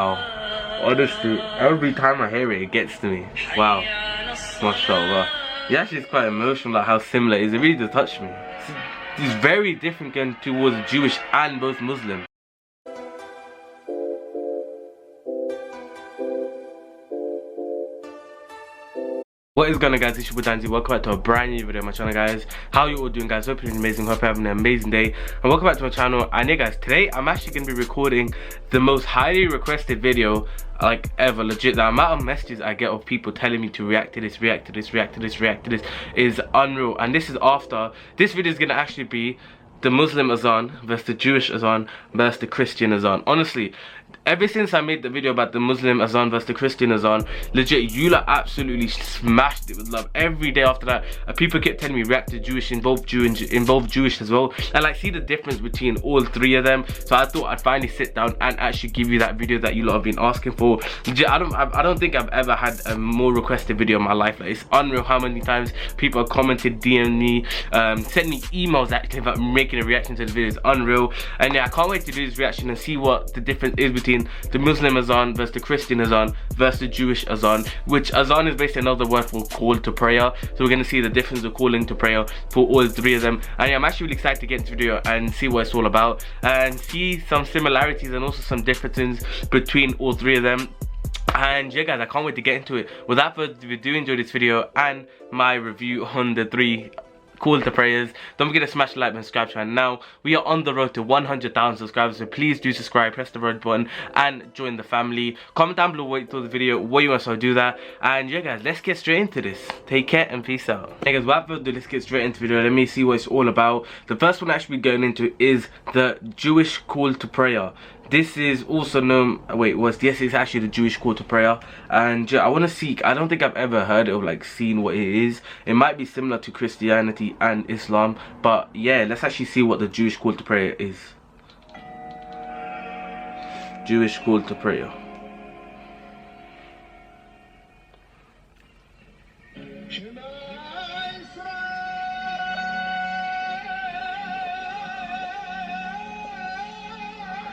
Honestly, every time I hear it, it gets to me. Wow. MashaAllah. It actually is quite emotional, like how similar it is. It really does touch me. It's very different going towards Jewish and both Muslim. What is going on, guys? It's your boy Danzy. Welcome back to a brand new video on my channel, guys. How you all doing, guys? Hope you're doing amazing. Hope you're having an amazing day. And welcome back to my channel. And yeah, guys, today I'm actually going to be recording the most highly requested video like ever. Legit, the amount of messages I get of people telling me to react to this, react to this, react to this, react to this is unreal. And this is after this video is going to actually be the Muslim Azan versus the Jewish Azan versus the Christian Azan. Honestly, ever since I made the video about the Muslim Azan versus the Christian Azan, legit, you lot absolutely smashed it with love. Every day after that, people kept telling me react to Jewish, involve Jewish as well, and like see the difference between all three of them. So I thought I'd finally sit down and actually give you that video that you lot have been asking for. Legit, I don't think I've ever had a more requested video in my life. Like, it's unreal how many times people have commented, DM'd me, sent me emails actually about making a reaction to the video. It's unreal. And yeah, I can't wait to do this reaction and see what the difference is between the Muslim Azan versus the Christian Azan versus the Jewish Azan, which Azan is basically another word for call to prayer. So we're going to see the difference of calling to prayer for all three of them. And yeah, I'm actually really excited to get into the video and see what it's all about and see some similarities and also some differences between all three of them. And yeah, guys, I can't wait to get into it. Without further ado, do enjoy this video and my review on the three call to prayers. Don't forget to smash the like button, subscribe to the channel. Now we are on the road to 100,000 subscribers, so please do subscribe, press the red button and join the family. Comment down below what you thought of the video, what you want, so do that. And yeah, guys, let's get straight into this. Take care and peace out. Hey guys, without further ado, let's get straight into the video. Let me see what it's all about. The first one actually going into is the Jewish call to prayer. This is also known, yes, it's actually the Jewish call to prayer. And yeah, I want to see, I don't think I've ever heard of, like, seen what it is. It might be similar to Christianity and Islam, but yeah, let's actually see what the Jewish call to prayer is. Jewish call to prayer.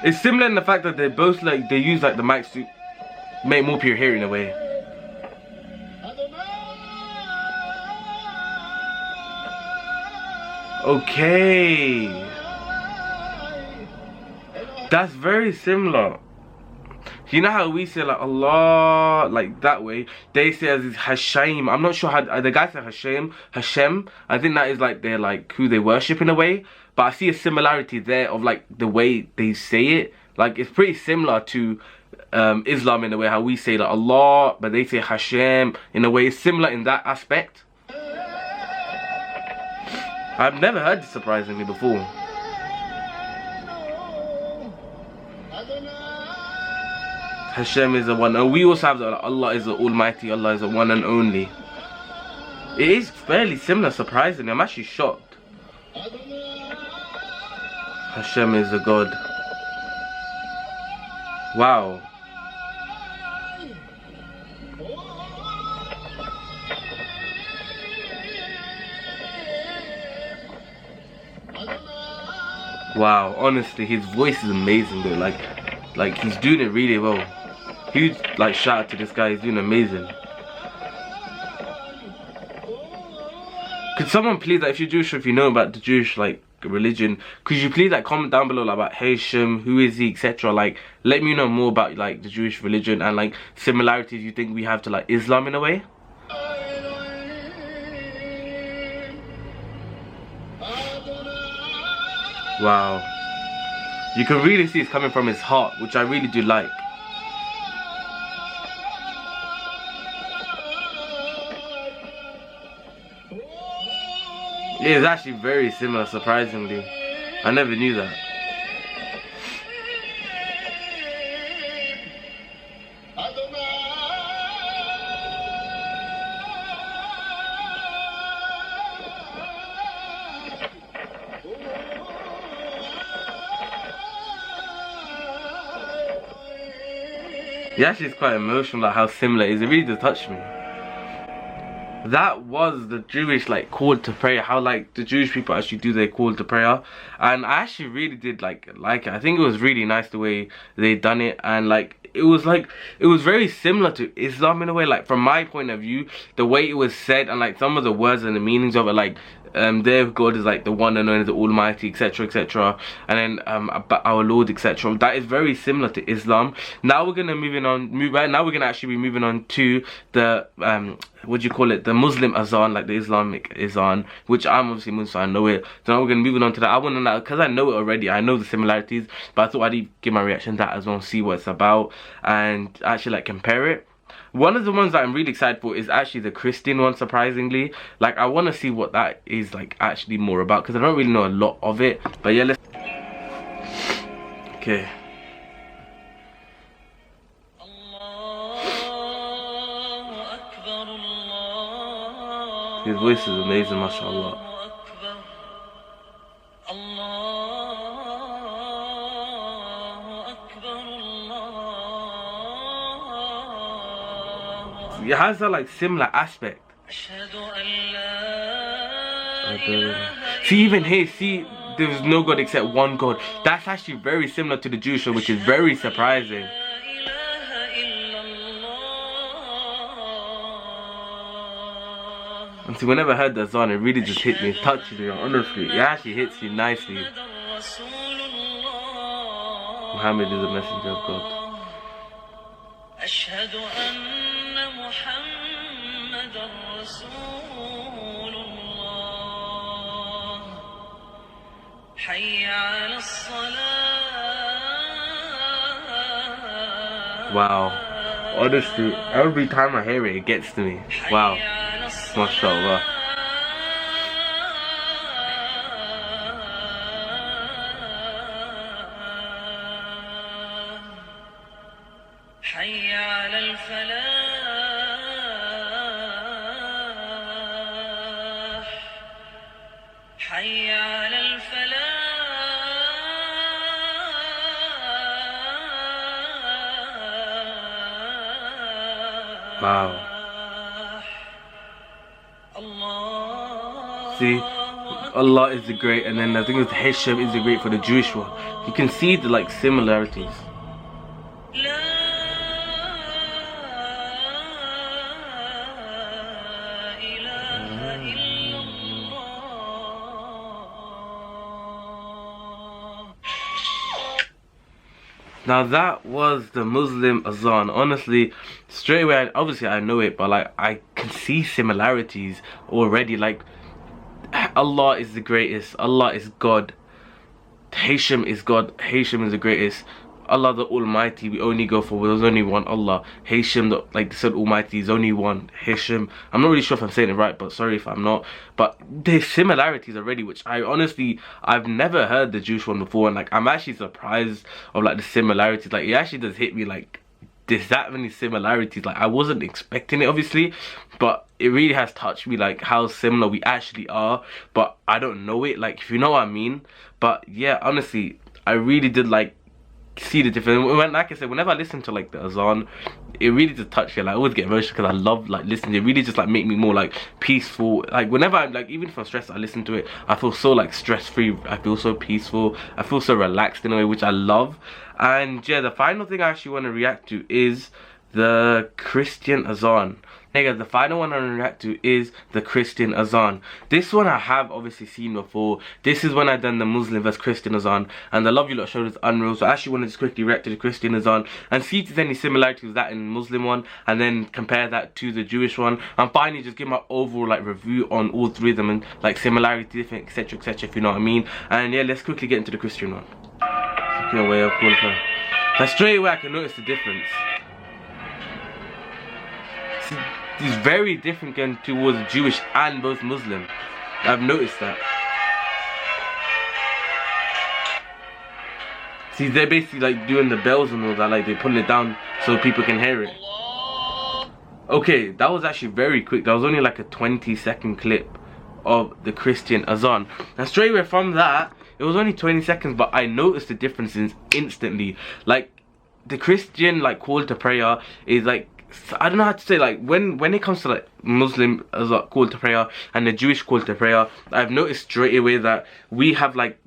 It's similar in the fact that they both they use like the mics to make more people hear in a way. Okay, that's very similar. You know how we say like Allah like that way? They say as Hashem. I'm not sure how the guy said Hashem. I think that is like they're like who they worship in a way. But I see a similarity there of like the way they say it. Like it's pretty similar to Islam in a way, how we say like Allah, but they say Hashem in a way. It's similar in that aspect. I've never heard this surprisingly before. Hashem is the one, and we also have that Allah is the Almighty, Allah is the one and only. It is fairly similar, surprisingly. I'm actually shocked. Hashem is the God. Wow. Wow, honestly, his voice is amazing though. Like he's doing it really well. Huge like shout out to this guy, he's doing amazing. Could someone please, like, if you're Jewish or if you know about the Jewish like religion, could you please like comment down below like about Hashem, who is he, etc. Like let me know more about like the Jewish religion and like similarities you think we have to like Islam in a way. Wow, you can really see it's coming from his heart, which I really do like. It is actually very similar, surprisingly. I never knew that. It actually is quite emotional, like how similar it is. It really does touch me. That was the Jewish like call to prayer, how like the Jewish people actually do their call to prayer, and I actually really did like it. I think it was really nice the way they done it, and like it was like, it was very similar to Islam in a way, like from my point of view, the way it was said, and like some of the words and the meanings of it, like their God is like the one and only, the Almighty, etc, etc, and then our Lord, etc. That is very similar to Islam. Now we're gonna now we're gonna actually be moving on to the what do you call it, the Muslim Azan, like the Islamic Azan, which I'm obviously Muslim, so I know it. So now we're gonna move on to that. I want to know, because I know it already, I know the similarities, but I thought I'd give my reaction to that as well, see what it's about, and actually like compare it. One of the ones that I'm really excited for is actually the Christian one, surprisingly. Like, I want to see what that is like actually more about, because I don't really know a lot of it. But yeah, let's... Okay. His voice is amazing, mashallah. It has that like similar aspect. See, even here, see, there's no God except one God. That's actually very similar to the Jewish one, which is very surprising. And see, whenever I heard that song, it really just hit me, it touches me, honestly. It actually hits you nicely. Muhammad is a messenger of God. Wow, honestly, every time I hear it, it gets to me. Wow, mashallah. Wow. See, Allah is the great, and then I think it's Hisham is the great for the Jewish one. You can see the like similarities. Now that was the Muslim Azan. Honestly, straight away, obviously I know it, but like I can see similarities already. Like, Allah is the greatest, Allah is God, Hisham is God, Hisham is the greatest, Allah the Almighty, we only go for, there's only one Allah. Hisham, like they said, Almighty is only one. Hisham, I'm not really sure if I'm saying it right, but sorry if I'm not. But there's similarities already, which I honestly, I've never heard the Jewish one before, and like I'm actually surprised of like the similarities. Like, it actually does hit me, like there's that many similarities. Like, I wasn't expecting it, obviously, but it really has touched me, like how similar we actually are, but I don't know it, like, if you know what I mean. But yeah, honestly, I really did like see the difference. Like I said, whenever I listen to like the Azan, it really just touched me. Like, I always get emotional because I love like listening. It really just like make me more like peaceful. Like, whenever I'm like, even if I'm stressed, I listen to it, I feel so like stress free, I feel so peaceful, I feel so relaxed in a way, which I love. And yeah, the final thing I actually want to react to is the Christian Azan. Hey guys, the final one I want to react to is the Christian Azan. This one I have obviously seen before. This is when I done the Muslim vs Christian Azan, and I love you lot showed us unreal. So I actually want to just quickly react to the Christian Azan and see if there's any similarities with that in the Muslim one, and then compare that to the Jewish one, and finally just give my overall like review on all three of them, and like similarity, different, etc, etc, if you know what I mean. And yeah, let's quickly get into the Christian one. Like, straight away I can notice the difference. See, it's very different going towards Jewish and both Muslim. I've noticed that. See, they're basically like doing the bells and all that, like they're putting it down so people can hear it. Okay, that was actually very quick. That was only like a 20-second clip of the Christian Azan. And straight away from that, it was only 20 seconds, but I noticed the differences instantly. Like, the Christian like call to prayer is like, I don't know how to say, like when it comes to like Muslim call to prayer and the Jewish call to prayer, I've noticed straight away that we have like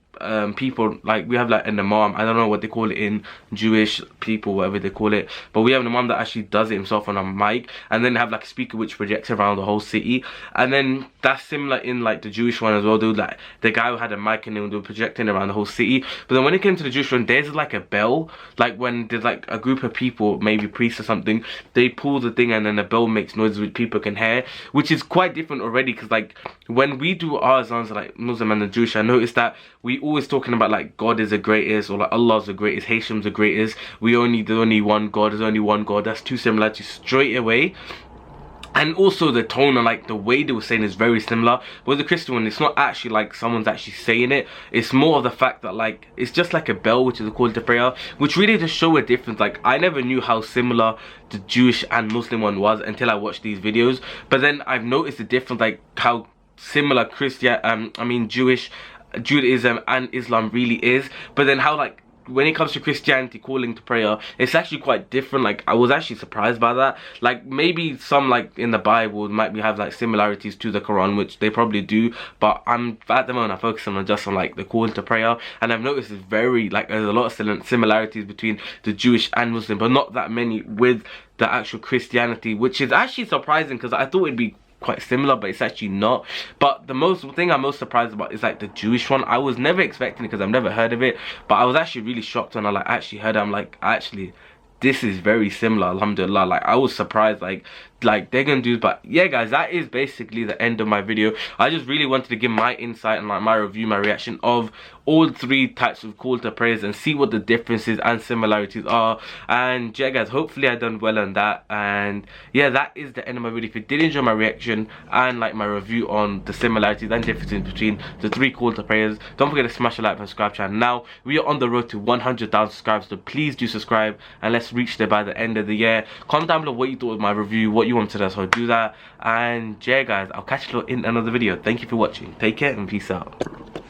people, like we have like an imam, I don't know what they call it in Jewish people, whatever they call it, but we have an imam that actually does it himself on a mic, and then have like a speaker which projects around the whole city. And then that's similar in like the Jewish one as well. Dude, like the guy who had a mic and they were projecting around the whole city. But then when it came to the Jewish one, there's like a bell, like when there's like a group of people, maybe priests or something, they pull the thing and then the bell makes noises which people can hear, which is quite different already. Because like when we do our azans, like Muslim and the Jewish, I noticed that we always talking about like God is the greatest, or like Allah's the greatest, Hashem's the greatest, there's only one God, there's only one God. That's two similarities straight away. And also the tone and like the way they were saying is very similar. With the Christian one, it's not actually like someone's actually saying it. It's more of the fact that like it's just like a bell, which is a call to prayer, which really just show a difference. Like I never knew how similar the Jewish and Muslim one was until I watched these videos. But then I've noticed the difference, like how similar Judaism and Islam really is. But then how like when it comes to Christianity calling to prayer, it's actually quite different. Like I was actually surprised by that. Like maybe some like in the Bible might have like similarities to the Quran, which they probably do, but at the moment I'm focusing on just on like the call to prayer. And I've noticed it's very like there's a lot of similarities between the Jewish and Muslim, but not that many with the actual Christianity, which is actually surprising because I thought it'd be quite similar, but it's actually not. But the thing I'm most surprised about is like the Jewish one. I was never expecting it because I've never heard of it, but I was actually really shocked when I like actually heard it. I'm like, actually this is very similar, alhamdulillah. Like I was surprised like they're gonna do. But yeah guys, that is basically the end of my video. I just really wanted to give my insight and like my review, my reaction of all three types of call to prayers and see what the differences and similarities are. And yeah guys, hopefully I done well on that. And yeah, that is the end of my video. If you did enjoy my reaction and like my review on the similarities and differences between the three call to prayers, don't forget to smash the like and subscribe channel. Now we are on the road to 100,000 subscribers, so please do subscribe and let's reach there by the end of the year. Comment down below what you thought of my review, what you wanted us to do that. And yeah guys, I'll catch you in another video. Thank you for watching, take care and peace out.